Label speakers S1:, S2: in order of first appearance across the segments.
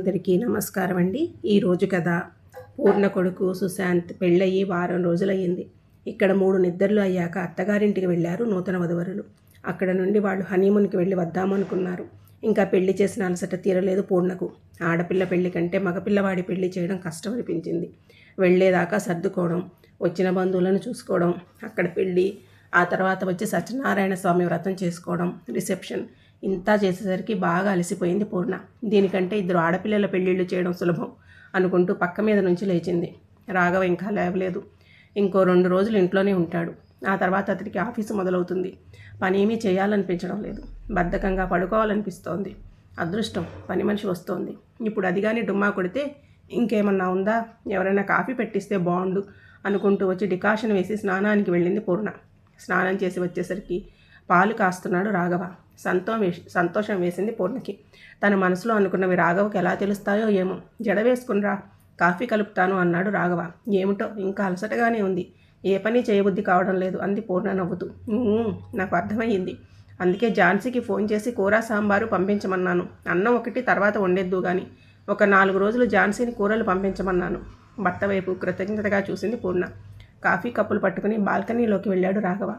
S1: అందరికీ నమస్కారం అండి. ఈరోజు కథ పూర్ణ కొడుకు సుశాంత్ పెళ్ళయి వారం రోజులయ్యింది. ఇక్కడ 3 నిద్రలు అయ్యాక అత్తగారింటికి వెళ్ళారు నూతన వధువరులు. అక్కడ నుండి వాళ్ళు హనీమూన్కి వెళ్ళి వద్దామనుకున్నారు. ఇంకా పెళ్లి చేసిన అలసట తీరలేదు పూర్ణకు. ఆడపిల్ల పెళ్లి కంటే మగపిల్లవాడి పెళ్లి చేయడం కష్టం అనిపించింది. వెళ్ళేదాకా సర్దుకోవడం, వచ్చిన బంధువులను చూసుకోవడం, అక్కడ పెళ్ళి, ఆ తర్వాత వచ్చి సత్యనారాయణ స్వామి వ్రతం చేసుకోవడం, రిసెప్షన్, ఇంతా చేసేసరికి బాగా అలసిపోయింది పూర్ణ. దీనికంటే 2 ఆడపిల్లల పెళ్ళిళ్ళు చేయడం సులభం అనుకుంటూ పక్క మీద నుంచి లేచింది. రాఘవ ఇంకా లేవలేదు. ఇంకో 2 రోజులు ఇంట్లోనే ఉంటాడు. ఆ తర్వాత అతడికి ఆఫీసు మొదలవుతుంది. పనేమీ చేయాలనిపించడం లేదు. బద్ధకంగా పడుకోవాలనిపిస్తోంది. అదృష్టం, పని మనిషి వస్తోంది. ఇప్పుడు అది కానీ డుమ్మా కొడితే ఇంకేమన్నా ఉందా, ఎవరైనా కాఫీ పెట్టిస్తే బాగుండు అనుకుంటూ వచ్చి డికాషన్ వేసి స్నానానికి వెళ్ళింది పూర్ణ. స్నానం చేసి వచ్చేసరికి పాలు కాస్తున్నాడు రాఘవ. సంతోషం వేసింది పూర్ణకి. తన మనసులో అనుకున్నవి రాఘవకి ఎలా తెలుస్తాయో ఏమో. జడ వేసుకునిరా, కాఫీ కలుపుతాను అన్నాడు రాఘవ. ఏమిటో ఇంకా అలసటగానే ఉంది, ఏ పని చేయబుద్ధి కావడం లేదు అంది పూర్ణ నవ్వుతూ. నాకు అర్థమయ్యింది. అందుకే ఝాన్సీకి ఫోన్ చేసి కూర సాంబారు పంపించమన్నాను. అన్నం ఒకటి తర్వాత వండేద్దు కానీ ఒక 4 రోజులు ఝాన్సీని కూరలు పంపించమన్నాను. భర్త వైపు కృతజ్ఞతగా చూసింది పూర్ణ. కాఫీ కప్పులు పట్టుకుని బాల్కనీలోకి వెళ్ళాడు రాఘవ.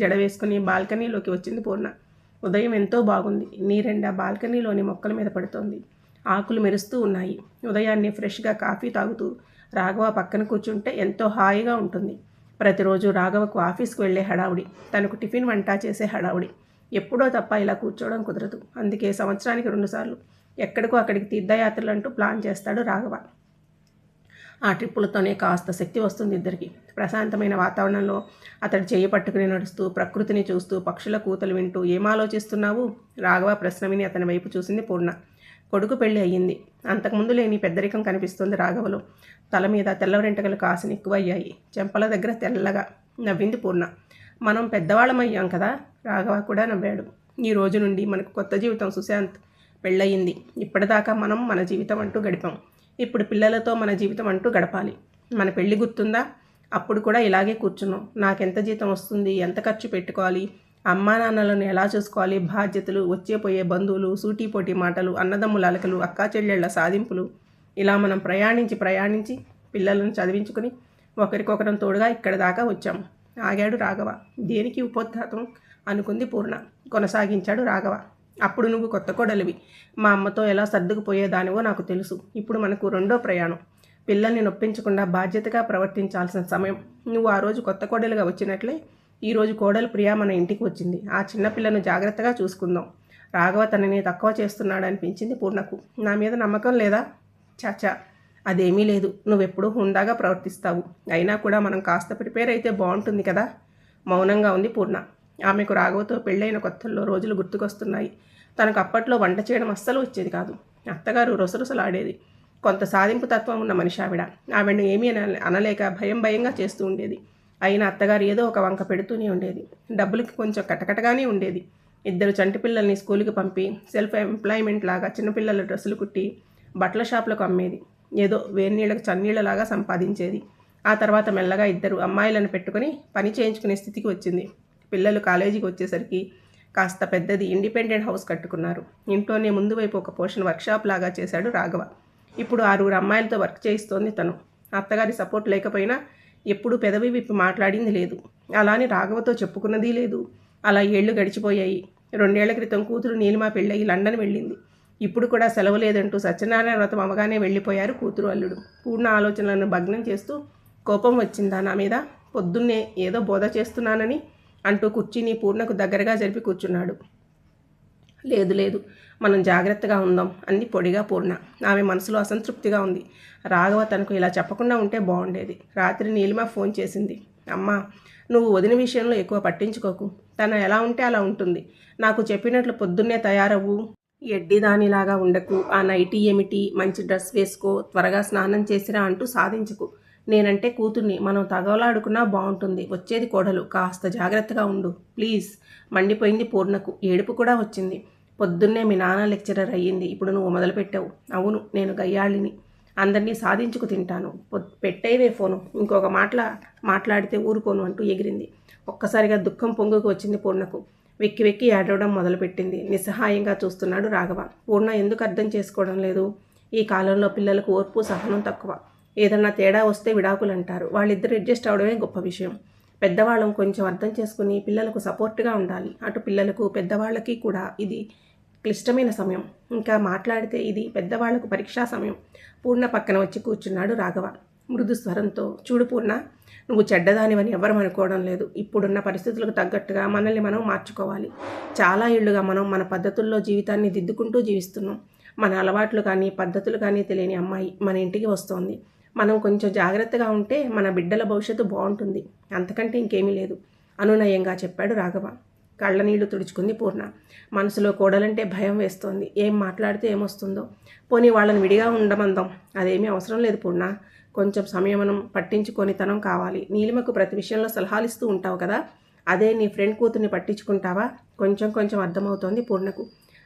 S1: జడ వేసుకుని బాల్కనీలోకి వచ్చింది పూర్ణ. ఉదయం ఎంతో బాగుంది. నీరెండా బాల్కనీలోని మొక్కల మీద పడుతోంది. ఆకులు మెరుస్తూ ఉన్నాయి. ఉదయాన్నే ఫ్రెష్గా కాఫీ తాగుతూ రాఘవ పక్కన కూర్చుంటే ఎంతో హాయిగా ఉంటుంది. ప్రతిరోజు రాఘవకు ఆఫీస్కు వెళ్ళే హడావుడి, తనకు టిఫిన్ వంట చేసే హడావుడి. ఎప్పుడో తప్ప ఇలా కూర్చోవడం కుదరదు. అందుకే సంవత్సరానికి 2 సార్లు ఎక్కడికో అక్కడికి తీర్థయాత్రలు అంటూ ప్లాన్ చేస్తాడు రాఘవ. ఆ ట్రిప్పులతోనే కాస్త శక్తి వస్తుంది ఇద్దరికి. ప్రశాంతమైన వాతావరణంలో అతడు చేయి పట్టుకుని నడుస్తూ, ప్రకృతిని చూస్తూ, పక్షుల కూతలు వింటూ ఏం ఆలోచిస్తున్నావు? రాఘవ ప్రశ్న విని అతని వైపు చూసింది పూర్ణ. కొడుకు పెళ్లి అయ్యింది. అంతకుముందు లేని పెద్దరికం కనిపిస్తుంది రాఘవలో. తల మీద తెల్ల వెంట్రుకలు కాసిన ఎక్కువయ్యాయి. చెంపల దగ్గర తెల్లగా. నవ్వింది పూర్ణ. మనం పెద్దవాళ్ళమయ్యాం కదా. రాఘవ కూడా నవ్వాడు. ఈ రోజు నుండి మనకు కొత్త జీవితం సుశాంత్. పెళ్ళయింది. ఇప్పటిదాకా మనం మన జీవితం అంటూ గడిపాం. ఇప్పుడు పిల్లలతో మన జీవితం అంటూ గడపాలి. మన పెళ్లి గుర్తుందా? అప్పుడు కూడా ఇలాగే కూర్చున్నాం. నాకెంత జీతం వస్తుంది, ఎంత ఖర్చు పెట్టుకోవాలి, అమ్మా నాన్నలను ఎలా చూసుకోవాలి, బాధ్యతలు, వచ్చే పోయే బంధువులు, సూటీపోటీ మాటలు, అన్నదమ్ముల అలకలు, అక్కా చెల్లెళ్ల సాధింపులు, ఇలా మనం ప్రయాణించి పిల్లలను చదివించుకుని ఒకరికొకరం తోడుగా ఇక్కడి దాకా వచ్చాం. ఆగాడు రాఘవ. దేనికి ఉపోద్ఘాతం అనుకుంది పూర్ణ. కొనసాగించాడు రాఘవ. అప్పుడు నువ్వు కొత్త కోడలివి. మా అమ్మతో ఎలా సర్దుకుపోయేదానివో నాకు తెలుసు. ఇప్పుడు మనకు 2వ ప్రయాణం. పిల్లల్ని నొప్పించకుండా బాధ్యతగా ప్రవర్తించాల్సిన సమయం. నువ్వు ఆ రోజు కొత్త కోడలుగా వచ్చినట్లే ఈరోజు కోడలు ప్రియా మన ఇంటికి వచ్చింది. ఆ చిన్నపిల్లను జాగ్రత్తగా చూసుకుందాం. రాఘవ తనని తక్కువ చేస్తున్నాడనిపించింది పూర్ణకు. నా మీద నమ్మకం లేదా? చాచా, అదేమీ లేదు. నువ్వెప్పుడూ హుందాగా ప్రవర్తిస్తావు. అయినా కూడా మనం కాస్త ప్రిపేర్ అయితే బాగుంటుంది కదా. మౌనంగా ఉంది పూర్ణ. ఆమెకు రాఘవతో పెళ్ళైన కొత్తల్లో రోజులు గుర్తుకొస్తున్నాయి. తనకు అప్పట్లో వంట చేయడం అస్సలు వచ్చేది కాదు. అత్తగారు రొసరొసలాడేది. కొంత సాధింపు తత్వం ఉన్న మనిషి ఆవిడ. ఆవిడను ఏమీ అనలేక భయంగా చేస్తూ ఉండేది. అయినా అత్తగారు ఏదో ఒక వంక పెడుతూనే ఉండేది. డబ్బులకి కొంచెం కటకటగానే ఉండేది. 2 చంటి పిల్లల్ని స్కూల్కి పంపి సెల్ఫ్ ఎంప్లాయ్మెంట్ లాగా చిన్నపిల్లల డ్రెస్సులు కుట్టి బట్టల షాపులకు అమ్మేది. ఏదో వేర్నీళ్ళకు చన్నీళ్ళలాగా సంపాదించేది. ఆ తర్వాత మెల్లగా 2 అమ్మాయిలను పెట్టుకుని పని చేయించుకునే స్థితికి వచ్చింది. పిల్లలు కాలేజీకి వచ్చేసరికి కాస్త పెద్దది ఇండిపెండెంట్ హౌస్ కట్టుకున్నారు. ఇంట్లోనే ముందు వైపు ఒక పోర్షన్ వర్క్షాప్ లాగా చేశాడు రాఘవ. ఇప్పుడు 6 అమ్మాయిలతో వర్క్ చేయిస్తోంది తను. అత్తగారి సపోర్ట్ లేకపోయినా ఎప్పుడూ పెదవి విప్పి మాట్లాడింది లేదు. అలానే రాఘవతో చెప్పుకున్నది లేదు. అలా ఏళ్లు గడిచిపోయాయి. 2 ఏళ్ల క్రితం కూతురు నీలిమ పెళ్ళయి లండన్ వెళ్ళింది. ఇప్పుడు కూడా సెలవు లేదంటూ సత్యనారాయణ వ్రతం అవగానే వెళ్ళిపోయారు కూతురు అల్లుడు. పూర్ణ ఆలోచనలను భగ్నం చేస్తూ, కోపం వచ్చిందా నా మీద? పొద్దున్నే ఏదో బోధ చేస్తున్నానని అంటూ కుర్చీని పూర్ణకు దగ్గరగా జరిపి కూర్చున్నాడు. లేదు, మనం జాగ్రత్తగా ఉందాం అంది పొడిగా పూర్ణ. ఆమె మనసులో అసంతృప్తిగా ఉంది. రాఘవ తనకు ఇలా చెప్పకుండా ఉంటే బాగుండేది. రాత్రి నీలిమ ఫోన్ చేసింది. అమ్మా, నువ్వు వదిన విషయంలో ఎక్కువ పట్టించుకోకు. తను ఎలా ఉంటే అలా ఉంటుంది. నాకు చెప్పినట్లు పొద్దున్నే తయారవ్వు. ఎడ్డిదానిలాగా ఉండకు. ఆ నైటీ ఏమిటి, మంచి డ్రెస్ వేసుకో, త్వరగా స్నానం చేసిరా అంటూ సాధించకు. నేనంటే కూతుర్ని, మనం తగలాడుకున్నా బాగుంటుంది. వచ్చేది కోడలు, కాస్త జాగ్రత్తగా ఉండు ప్లీజ్. మండిపోయింది పూర్ణకు. ఏడుపు కూడా వచ్చింది. పొద్దున్నే మీ నాన్న లెక్చరర్ అయ్యింది. ఇప్పుడు నువ్వు మొదలుపెట్టావు. అవును, నేను గయ్యాళిని. అందరినీ సాధించుకు తింటాను. పెట్టేవే ఫోను. ఇంకొక మాట్లాడితే ఊరుకోను అంటూ ఎగిరింది. ఒక్కసారిగా దుఃఖం పొంగుకు వచ్చింది పూర్ణకు. వెక్కి ఏడవడం మొదలుపెట్టింది. నిస్సహాయంగా చూస్తున్నాడు రాఘవ. పూర్ణ ఎందుకు అర్థం చేసుకోవడం లేదు? ఈ కాలంలో పిల్లలకు ఓర్పు సహనం తక్కువ. ఏదన్నా తేడా వస్తే విడాకులు అంటారు. వాళ్ళిద్దరు అడ్జస్ట్ అవడమే గొప్ప విషయం. పెద్దవాళ్ళం కొంచెం అర్థం చేసుకుని పిల్లలకు సపోర్ట్గా ఉండాలి. అటు పిల్లలకు పెద్దవాళ్ళకి కూడా ఇది క్లిష్టమైన సమయం. ఇంకా మాట్లాడితే ఇది పెద్దవాళ్లకు పరీక్షా సమయం. పూర్ణ పక్కన వచ్చి కూర్చున్నాడు రాఘవ మృదు స్వరంతో. చూడు పూర్ణ, నువ్వు చెడ్డదానివని ఎవరం అనుకోవడం లేదు. ఇప్పుడున్న పరిస్థితులకు తగ్గట్టుగా మనల్ని మనం మార్చుకోవాలి. చాలా ఏళ్లుగా మనం మన పద్ధతుల్లో జీవితాన్ని దిద్దుకుంటూ జీవిస్తున్నాం. మన అలవాట్లు కానీ పద్ధతులు కానీ తెలియని అమ్మాయి మన ఇంటికి వస్తోంది. మనం కొంచెం జాగ్రత్తగా ఉంటే మన బిడ్డల భవిష్యత్తు బాగుంటుంది. అంతకంటే ఇంకేమీ లేదు అనునయంగా చెప్పాడు రాఘవ. కళ్ళ నీళ్లు తుడుచుకుంది పూర్ణ. మనసులో కోడలంటే భయం వేస్తోంది. ఏం మాట్లాడితే ఏమొస్తుందో. పోనీ వాళ్ళని విడిగా ఉండమందాం. అదేమీ అవసరం లేదు పూర్ణ. కొంచెం సంయమనం పట్టించుకొనితనం కావాలి. నీలిమకు ప్రతి విషయంలో సలహాలు ఇస్తూ ఉంటావు కదా, అదే నీ ఫ్రెండ్ కూతుర్ని పట్టించుకుంటావా? కొంచెం కొంచెం అర్థమవుతోంది పూర్ణకు.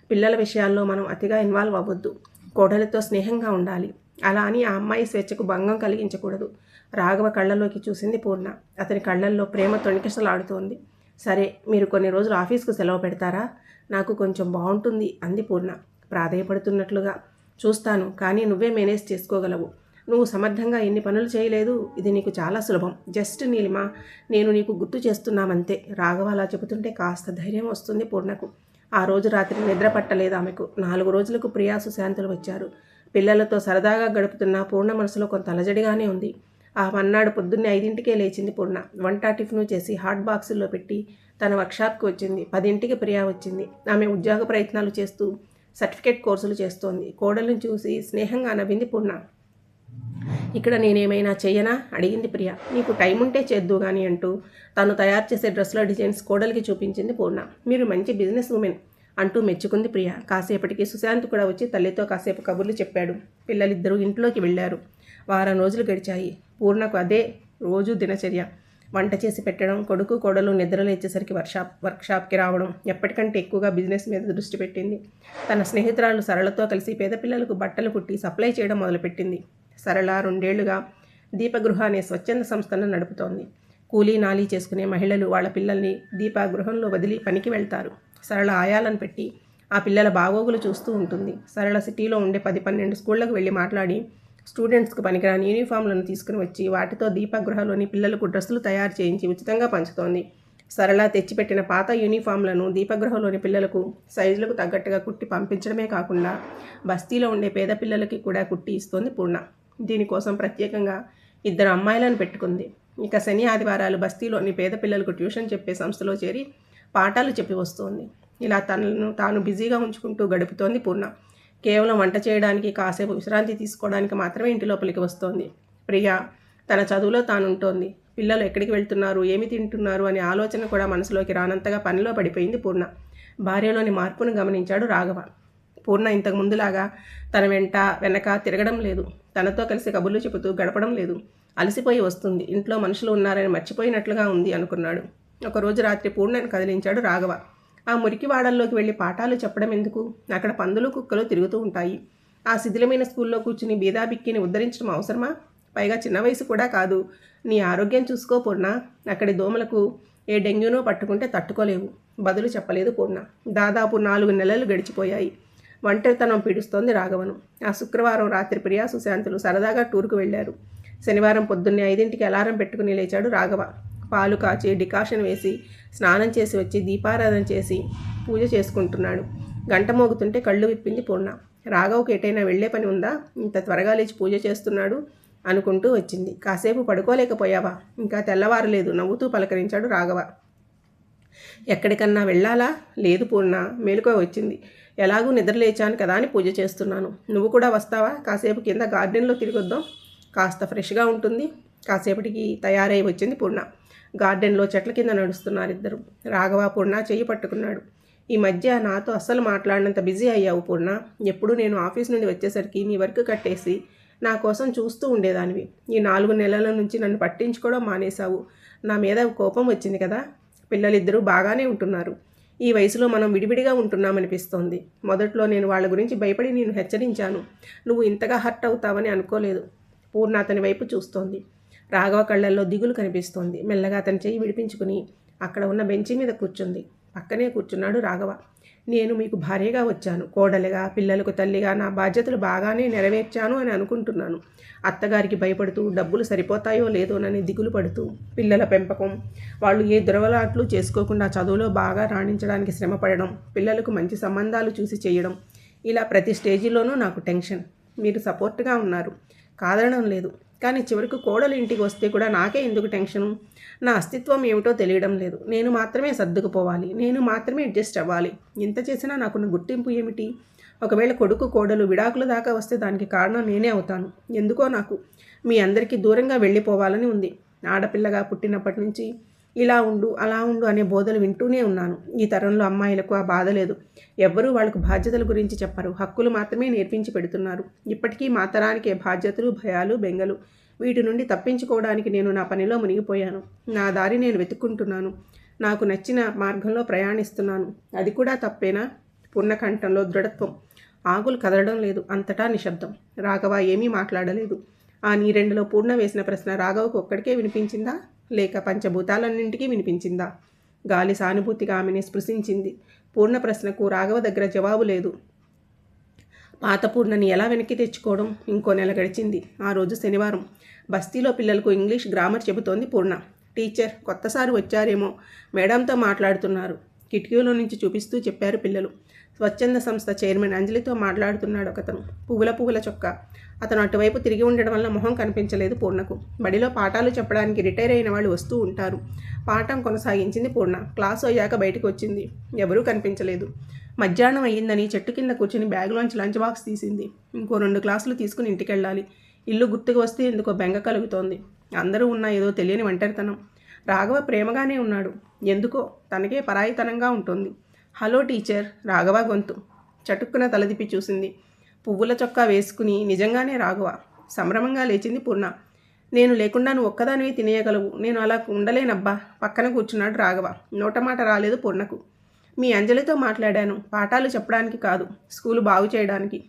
S1: పిల్లల విషయాల్లో మనం అతిగా ఇన్వాల్వ్ అవ్వద్దు. కోడలితో స్నేహంగా ఉండాలి. అలా అని ఆ అమ్మాయి స్వేచ్ఛకు భంగం కలిగించకూడదు. రాఘవ కళ్ళల్లోకి చూసింది పూర్ణ. అతని కళ్ళల్లో ప్రేమ తొణికిసలాడుతోంది. సరే, మీరు కొన్ని రోజులు ఆఫీస్కు సెలవు పెడతారా? నాకు కొంచెం బాగుంటుంది అంది పూర్ణ ప్రాధేయపడుతున్నట్లుగా. చూస్తాను, కానీ నువ్వే మేనేజ్ చేసుకోగలవు. నువ్వు సమర్థంగా ఎన్ని పనులు చేయలేదు. ఇది నీకు చాలా సులభం. జస్ట్ నీలిమ, నేను నీకు గుర్తు చేస్తున్నామంతే. రాఘవ అలా చెబుతుంటే కాస్త ధైర్యం వస్తుంది పూర్ణకు. ఆ రోజు రాత్రి నిద్ర పట్టలేదు ఆమెకు. 4 రోజులకు ప్రియా సుశాంతులు వచ్చారు. పిల్లలతో సరదాగా గడుపుతున్న పూర్ణ మనసులో కొంత అలజడిగానే ఉంది. ఆ మన్నాడు పొద్దున్నే 5ంటికే లేచింది పూర్ణ. వంట టిఫిను చేసి హాట్ బాక్సుల్లో పెట్టి తన వర్క్షాప్కి వచ్చింది. 10ంటికి ప్రియా వచ్చింది. ఆమె ఉద్యోగ ప్రయత్నాలు చేస్తూ సర్టిఫికేట్ కోర్సులు చేస్తోంది. కోడలను చూసి స్నేహంగా నవ్వింది పూర్ణ. ఇక్కడ నేనేమైనా చెయ్యనా అడిగింది ప్రియ. నీకు టైం ఉంటే చేద్దు కానీ అంటూ తాను తయారు చేసే డ్రెస్ల డిజైన్స్ కోడలికి చూపించింది పూర్ణ. మీరు మంచి బిజినెస్ ఉమెన్ అంటూ మెచ్చుకుంది ప్రియ. కాసేపటికి సుశాంత్ కూడా వచ్చి తల్లితో కాసేపు కబుర్లు చెప్పాడు. పిల్లలిద్దరూ ఇంట్లోకి వెళ్ళారు. వారం రోజులు గడిచాయి. పూర్ణకు అదే రోజు దినచర్య. వంట చేసి పెట్టడం, కొడుకు కోడలు నిద్రలేచేసరికి వర్క్షాప్కి రావడం. ఎప్పటికంటే ఎక్కువగా బిజినెస్ మీద దృష్టి పెట్టింది. తన స్నేహితురాలు సరళతో కలిసి పేద పిల్లలకు బట్టలు కుట్టి సప్లై చేయడం మొదలుపెట్టింది. సరళ 2 ఏళ్లుగా దీపగృహ అనే స్వచ్ఛంద సంస్థను నడుపుతోంది. కూలీ నాలీ చేసుకునే మహిళలు వాళ్ళ పిల్లల్ని దీపగృహంలో వదిలి పనికి వెళ్తారు. సరళ ఆయాలను పెట్టి ఆ పిల్లల బాగోగులు చూస్తూ ఉంటుంది. సరళ సిటీలో ఉండే 10-12 స్కూళ్లకు వెళ్ళి మాట్లాడి స్టూడెంట్స్కు పనికిరాని యూనిఫామ్లను తీసుకుని వచ్చి వాటితో దీపగృహలోని పిల్లలకు డ్రెస్సులు తయారు చేయించి ఉచితంగా పంచుతోంది. సరళ తెచ్చిపెట్టిన పాత యూనిఫామ్లను దీపగృహలోని పిల్లలకు సైజులకు తగ్గట్టుగా కుట్టి పంపించడమే కాకుండా బస్తీలో ఉండే పేద పిల్లలకి కూడా కుట్టి ఇస్తోంది పూర్ణ. దీనికోసం ప్రత్యేకంగా 2 అమ్మాయిలను పెట్టుకుంది. ఇక శని ఆదివారాలు బస్తీలోని పేద పిల్లలకు ట్యూషన్ చెప్పే సంస్థలో చేరి పాఠాలు చెప్పి వస్తోంది. ఇలా తనను తాను బిజీగా ఉంచుకుంటూ గడుపుతోంది పూర్ణ. కేవలం వంట చేయడానికి, కాసేపు విశ్రాంతి తీసుకోవడానికి మాత్రమే ఇంటి లోపలికి వస్తోంది. ప్రియ తన చదువులో తానుంటోంది. పిల్లలు ఎక్కడికి వెళ్తున్నారు, ఏమి తింటున్నారు అనే ఆలోచన కూడా మనసులోకి రానంతగా పనిలో పడిపోయింది పూర్ణ. భార్యలోని మార్పును గమనించాడు రాఘవ. పూర్ణ ఇంతకు ముందులాగా తన వెనక తిరగడం లేదు. తనతో కలిసి కబుర్లు చెబుతూ గడపడం లేదు. అలసిపోయి వస్తుంది. ఇంట్లో మనుషులు ఉన్నారని మర్చిపోయినట్లుగా ఉంది అనుకున్నాడు. ఒకరోజు రాత్రి పూర్ణను కదిలించాడు రాఘవ. ఆ మురికి వాడల్లోకి వెళ్ళి పాఠాలు చెప్పడం ఎందుకు? అక్కడ పందులు కుక్కలు తిరుగుతూ ఉంటాయి. ఆ శిథిలమైన స్కూల్లో కూర్చుని బీదాబిక్కిని ఉద్ధరించడం అవసరమా? పైగా చిన్న వయసు కూడా కాదు. నీ ఆరోగ్యం చూసుకో పూర్ణ. అక్కడి దోమలకు ఏ డెంగ్యూనో పట్టుకుంటే తట్టుకోలేవు. బదులు చెప్పలేదు పూర్ణ. దాదాపు 4 నెలలు గడిచిపోయాయి. ఒంటరితనం పీడిస్తోంది రాఘవను. ఆ శుక్రవారం రాత్రి ప్రియా సుశాంతులు సరదాగా టూర్కు వెళ్లారు. శనివారం పొద్దున్నే 5ంటికి అలారం పెట్టుకుని లేచాడు రాఘవ. పాలు కాచి డికాషన్ వేసి స్నానం చేసి వచ్చి దీపారాధన చేసి పూజ చేసుకుంటున్నాడు. గంట మోగుతుంటే కళ్ళు విప్పింది పూర్ణ. రాఘవకు ఎటైనా వెళ్లే పని ఉందా? ఇంత త్వరగా లేచి పూజ చేస్తున్నాడు అనుకుంటూ వచ్చింది. కాసేపు పడుకోలేకపోయావా? ఇంకా తెల్లవారలేదు నవ్వుతూ పలకరించాడు రాఘవ. ఎక్కడికన్నా వెళ్ళాలా? లేదు పూర్ణ, మేలుకో వచ్చింది. ఎలాగూ నిద్రలేచాను కదా అని పూజ చేస్తున్నాను. నువ్వు కూడా వస్తావా? కాసేపు కింద గార్డెన్లో తిరిగొద్దాం, కాస్త ఫ్రెష్గా ఉంటుంది. కాసేపటికి తయారై వచ్చింది పూర్ణ. గార్డెన్లో చెట్ల కింద నడుస్తున్నారు 2. రాఘవ పూర్ణ చెయ్యి పట్టుకున్నాడు. ఈ మధ్య నాతో అస్సలు మాట్లాడినంత బిజీ అయ్యావు పూర్ణ. ఎప్పుడు నేను ఆఫీస్ నుండి వచ్చేసరికి నీ వర్క్ కట్టేసి నా కోసం చూస్తూ ఉండేదానివి. ఈ 4 నెలల నుంచి నన్ను పట్టించుకోవడం మానేశావు. నా మీద కోపం వచ్చింది కదా? పిల్లలిద్దరూ బాగానే ఉంటున్నారు. ఈ వయసులో మనం విడివిడిగా ఉంటున్నామనిపిస్తోంది. మొదట్లో నేను వాళ్ళ గురించి భయపడి నేను హెచ్చరించాను. నువ్వు ఇంతగా హర్ట్ అవుతావని అనుకోలేదు. పూర్ణ అతని వైపు చూస్తోంది. రాఘవ కళ్ళల్లో దిగులు కనిపిస్తోంది. మెల్లగా అతని చెయ్యి విడిపించుకుని అక్కడ ఉన్న బెంచి మీద కూర్చుంది. పక్కనే కూర్చున్నాడు రాఘవ. నేను మీకు భార్యగా వచ్చాను, కోడలిగా, పిల్లలకు తల్లిగా నా బాధ్యతలు బాగానే నెరవేర్చాను అని అనుకుంటున్నాను. అత్తగారికి భయపడుతూ డబ్బులు సరిపోతాయో లేదోనని దిగులు పడుతూ పిల్లల పెంపకం, వాళ్ళు ఏ దురవలాట్లు చేసుకోకుండా చదువులో బాగా రాణించడానికి శ్రమ పడడం, పిల్లలకు మంచి సంబంధాలు చూసి చేయడం, ఇలా ప్రతి స్టేజీలోనూ నాకు టెన్షన్. మీరు సపోర్ట్గా ఉన్నారు, కాదనడం లేదు. కానీ చివరికి కోడలు ఇంటికి వస్తే కూడా నాకే ఎందుకు టెన్షను? నా అస్తిత్వం ఏమిటో తెలియడం లేదు. నేను మాత్రమే సర్దుకుపోవాలి, నేను మాత్రమే అడ్జస్ట్ అవ్వాలి. ఇంత చేసినా నాకున్న గుర్తింపు ఏమిటి? ఒకవేళ కొడుకు కోడలు విడాకుల దాకా వస్తే దానికి కారణం నేనే అవుతాను. ఎందుకో నాకు మీ అందరికీ దూరంగా వెళ్ళిపోవాలని ఉంది. ఆడపిల్లగా పుట్టినప్పటి నుంచి ఇలా ఉండు, అలా ఉండు అనే బోధలు వింటూనే ఉన్నాను. ఈ తరంలో అమ్మాయిలకు ఆ బాధ లేదు. ఎవ్వరూ వాళ్ళకు బాధ్యతల గురించి చెప్పరు, హక్కులు మాత్రమే నేర్పించి పెడుతున్నారు. ఇప్పటికీ మా తరానికే బాధ్యతలు, భయాలు, బెంగలు. వీటి నుండి తప్పించుకోవడానికి నేను నా పనిలో మునిగిపోయాను. నా దారి నేను వెతుక్కుంటున్నాను. నాకు నచ్చిన మార్గంలో ప్రయాణిస్తున్నాను. అది కూడా తప్పేనా? పూర్ణకంఠంలో దృఢత్వం. ఆకులు కదలడం లేదు. అంతటా నిశ్శబ్దం. రాఘవ ఏమీ మాట్లాడలేదు. ఆ నీరెండులో పూర్ణ వేసిన ప్రశ్న రాఘవకు ఒక్కడికే వినిపించిందా, లేక పంచభూతాలన్నింటికీ వినిపించిందా? గాలి సానుభూతిగా ఆమెని స్పృశించింది. పూర్ణ ప్రశ్నకు రాఘవ దగ్గర జవాబు లేదు. పాత పూర్ణని ఎలా వెనక్కి తెచ్చుకోవడం? ఇంకో నెల గడిచింది. ఆ రోజు శనివారం. బస్తీలో పిల్లలకు ఇంగ్లీష్ గ్రామర్ చెబుతోంది పూర్ణ. టీచర్ కొత్తసారి వచ్చారేమో, మేడంతో మాట్లాడుతున్నారు, కిటికీలో నుంచి చూపిస్తూ చెప్పారు పిల్లలు. స్వచ్ఛంద సంస్థ చైర్మన్ అంజలితో మాట్లాడుతున్నాడు ఒకతను. పువ్వుల చొక్కా. అతను అటువైపు తిరిగి ఉండడం వల్ల మొహం కనిపించలేదు పూర్ణకు. బడిలో పాఠాలు చెప్పడానికి రిటైర్ అయిన వాళ్ళు వస్తూ ఉంటారు. పాఠం కొనసాగించింది పూర్ణ. క్లాసు అయ్యాక బయటకు వచ్చింది. ఎవరూ కనిపించలేదు. మధ్యాహ్నం అయ్యిందని చెట్టు కింద కూర్చుని బ్యాగ్లోంచి లంచ్ బాక్స్ తీసింది. ఇంకో 2 క్లాసులు తీసుకుని ఇంటికెళ్ళాలి. ఇల్లు గుర్తుకు వస్తే ఎందుకో బెంగ కలుగుతోంది. అందరూ ఉన్న ఏదో తెలియని ఒంటరితనం. రాఘవ ప్రేమగానే ఉన్నాడు. ఎందుకో తనకే పరాయితనంగా ఉంటుంది. హలో టీచర్, రాఘవ గొంతు. చటుక్కున తలదిప్పి చూసింది. పువ్వుల చొక్కా వేసుకుని నిజంగానే రాఘవ. సంభ్రమంగా లేచింది పూర్ణ. నేను లేకుండా నువ్వు ఒక్కదానివి తినేయగలవు, నేను అలా ఉండలేనబ్బా. పక్కన కూర్చున్నాడు రాఘవ. నోటమాట రాలేదు పూర్ణకు. మీ అంజలితో మాట్లాడాను, పాఠాలు చెప్పడానికి కాదు, స్కూలు బాగు చేయడానికి.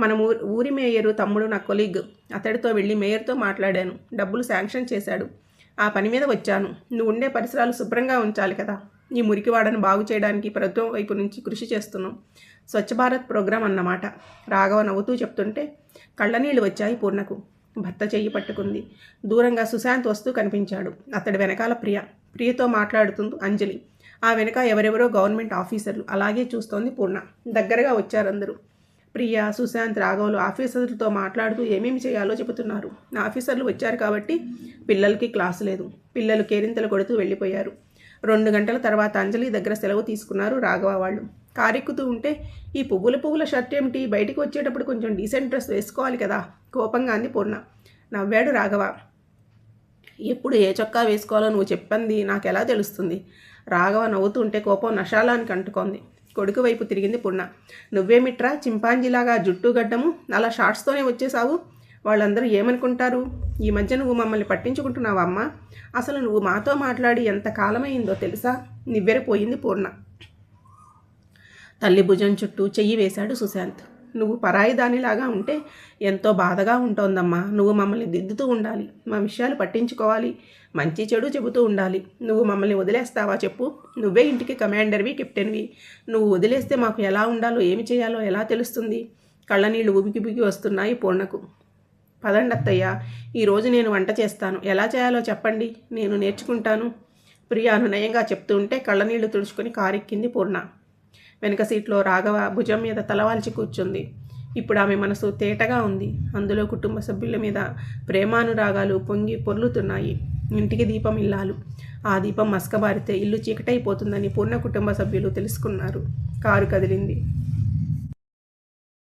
S1: మన ఊరి మేయరు తమ్ముడు నా కొలీగ్, అతడితో వెళ్ళి మేయర్తో మాట్లాడాను. డబ్బులు శాంక్షన్ చేశాడు. ఆ పని మీద వచ్చాను. నువ్వు ఉండే పరిసరాలు శుభ్రంగా ఉంచాలి కదా. ఈ మురికివాడను బాగు చేయడానికి ప్రభుత్వం వైపు నుంచి కృషి చేస్తున్నాం. స్వచ్ఛ భారత్ ప్రోగ్రాం అన్నమాట. రాఘవ నవ్వుతూ చెప్తుంటే కళ్ళనీళ్ళు వచ్చాయి పూర్ణకు. భర్త చెయ్యి పట్టుకుంది. దూరంగా సుశాంత్ వస్తూ కనిపించాడు. అతడి వెనకాల ప్రియతో మాట్లాడుతుంది అంజలి. ఆ వెనక ఎవరెవరో గవర్నమెంట్ ఆఫీసర్లు. అలాగే చూస్తోంది పూర్ణ. దగ్గరగా వచ్చారందరూ. ప్రియ, సుశాంత్, రాఘవులు ఆఫీసర్లతో మాట్లాడుతూ ఏమేమి చేయాలో చెబుతున్నారు. ఆఫీసర్లు వచ్చారు కాబట్టి పిల్లలకి క్లాసు లేదు. పిల్లలు కేరింతలు కొడుతూ వెళ్ళిపోయారు. 2 గంటల తర్వాత అంజలి దగ్గర సెలవు తీసుకున్నారు రాఘవ వాళ్ళు. కారెక్కుతూ ఉంటే ఈ పువ్వుల షర్ట్ ఏమిటి, బయటికి వచ్చేటప్పుడు కొంచెం డీసెంట్ డ్రెస్ వేసుకోవాలి కదా, కోపంగా అంది పూర్ణ. నవ్వాడు రాఘవ. ఎప్పుడు ఏ చొక్కా వేసుకోవాలో నువ్వు చెప్పింది నాకెలా తెలుస్తుంది? రాఘవ నవ్వుతూ ఉంటే కోపం నషాలానికి అంటుకుంది. కొడుకు వైపు తిరిగింది పూర్ణ. నువ్వేమిట్రా చింపాంజీలాగా జుట్టు గడ్డము, అలా షార్ట్స్తోనే వచ్చేసావు? వాళ్ళందరూ ఏమనుకుంటారు? ఈ మధ్య నువ్వు మమ్మల్ని పట్టించుకుంటున్నావా అమ్మా? అసలు నువ్వు మాతో మాట్లాడి ఎంత కాలమైందో తెలుసా? నివ్వెరపోయింది పూర్ణ. తల్లి భుజం చుట్టూ చెయ్యి వేశాడు సుశాంత్. నువ్వు పరాయి దానిలాగా ఉంటే ఎంతో బాధగా ఉంటోందమ్మా. నువ్వు మమ్మల్ని దిద్దుతూ ఉండాలి, మా విషయాలు పట్టించుకోవాలి, మంచి చెడు చెబుతూ ఉండాలి. నువ్వు మమ్మల్ని వదిలేస్తావా చెప్పు? నువ్వే ఇంటికి కమాండర్వి, కెప్టెన్వి. నువ్వు వదిలేస్తే మాకు ఎలా ఉండాలో, ఏమి చేయాలో ఎలా తెలుస్తుంది? కళ్ళనీళ్ళు ఉబికి వస్తున్నాయి పూర్ణకు. పదండి అత్తయ్య, ఈరోజు నేను వంట చేస్తాను. ఎలా చేయాలో చెప్పండి, నేను నేర్చుకుంటాను. ప్రియ అనునయంగా చెప్తూ ఉంటే కళ్ళనీళ్లు తుడుచుకొని కారెక్కింది పూర్ణ. వెనుక సీట్లో రాఘవ భుజం మీద తలవాల్చి కూర్చుంది. ఇప్పుడు ఆమె మనసు తేటగా ఉంది. అందులో కుటుంబ సభ్యుల మీద ప్రేమానురాగాలు పొంగి పొర్లుతున్నాయి. ఇంటికి దీపం ఇల్లాలు. ఆ దీపం మసకబారితే ఇల్లు చీకటైపోతుందని పూర్ణ కుటుంబ సభ్యులు తెలుసుకున్నారు. కారు కదిలింది.